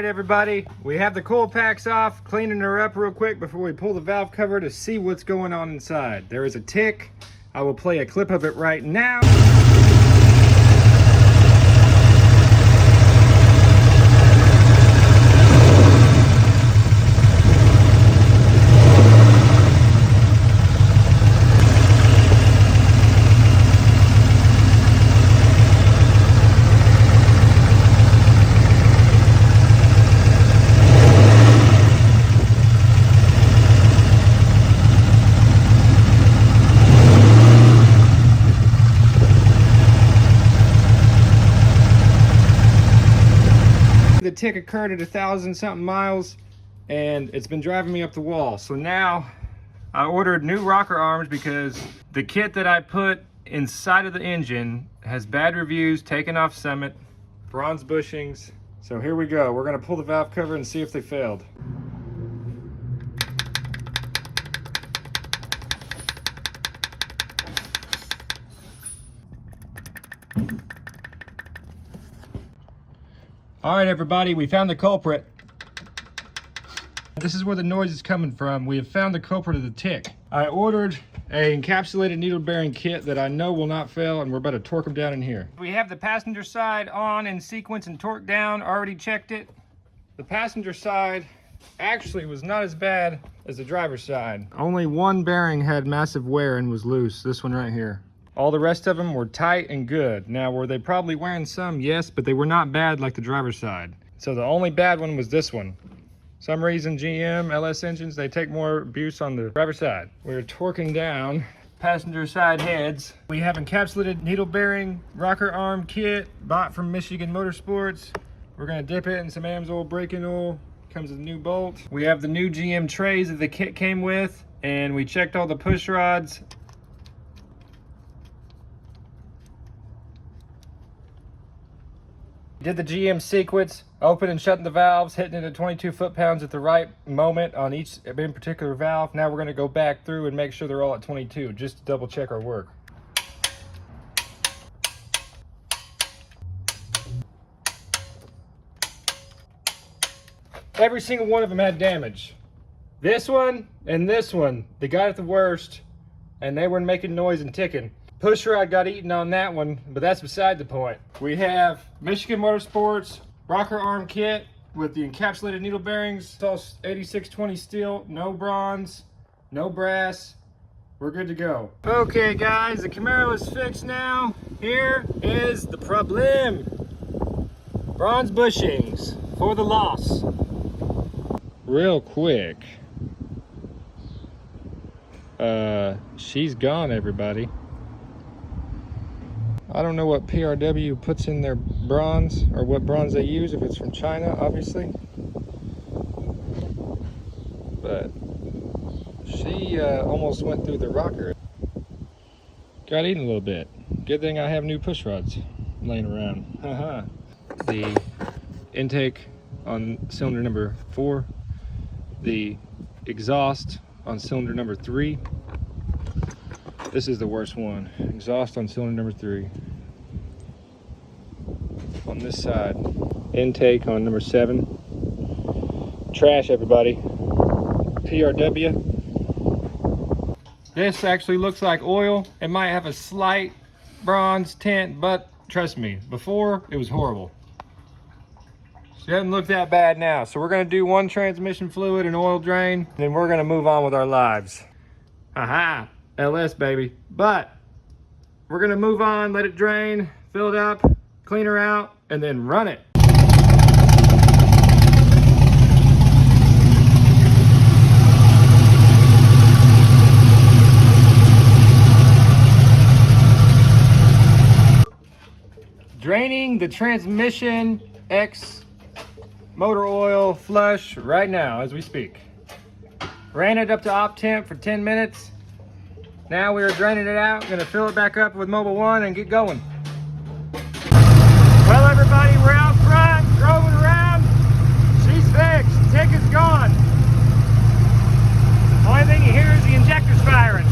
everybody, we have the coil packs off, cleaning her up real quick before we pull the valve cover to see what's going on inside. There is a tick. I will play a clip of it right now. The tick occurred at 1,000-something miles and it's been driving me up the wall. So now I ordered new rocker arms because the kit that I put inside of the engine has bad reviews, taken off Summit, bronze bushings. So here we go. We're gonna pull the valve cover and see if they failed. All right, everybody, we found the culprit. This is where the noise is coming from. We have found the culprit of the tick. I ordered an encapsulated needle bearing kit that I know will not fail, and we're about to torque them down in here. We have the passenger side on in sequence and torque down, already checked it. The passenger side actually was not as bad as the driver's side. Only one bearing had massive wear and was loose, this one right here. All the rest of them were tight and good. Now, were they probably wearing some? Yes, but they were not bad like the driver's side. So the only bad one was this one. Some reason GM, LS engines, they take more abuse on the driver's side. We're torquing down passenger side heads. We have encapsulated needle bearing rocker arm kit bought from Michigan Motorsports. We're gonna dip it in some AMSOIL braking oil. Comes with a new bolt. We have the new GM trays that the kit came with, and we checked all the push rods. Did the GM sequence, open and shutting the valves, hitting it at 22 foot-pounds at the right moment on each in particular valve. Now we're going to go back through and make sure they're all at 22, just to double check our work. Every single one of them had damage. This one and this one, they got it the worst, and they were making noise and ticking. Push rod got eaten on that one, but that's beside the point. We have Michigan Motorsports rocker arm kit with the encapsulated needle bearings. It's all 8620 steel, no bronze, no brass. We're good to go. Okay guys, the Camaro is fixed now. Here is the problem. Bronze bushings for the loss. Real quick. She's gone, everybody. I don't know what PRW puts in their bronze or what bronze they use, if it's from China, obviously. But she almost went through the rocker. Got eaten a little bit. Good thing I have new push rods laying around. Haha. The intake on cylinder number 4. The exhaust on cylinder number 3. This is the worst one. Exhaust on cylinder number 3. On this side. Intake on number 7. Trash, everybody. PRW. This actually looks like oil. It might have a slight bronze tint, but trust me, before it was horrible. It doesn't look that bad now. So we're gonna do one transmission fluid and oil drain, and then we're gonna move on with our lives. Aha! LS, baby. But we're gonna move on, let it drain, fill it up, clean her out, and then run it. Draining the transmission X motor oil flush right now as we speak. Ran it up to op temp for 10 minutes. Now we are draining it out. Gonna fill it back up with Mobil 1 and get going. Well, everybody, we're out front, drove it around. She's fixed. Tick is gone. Only thing you hear is the injectors firing.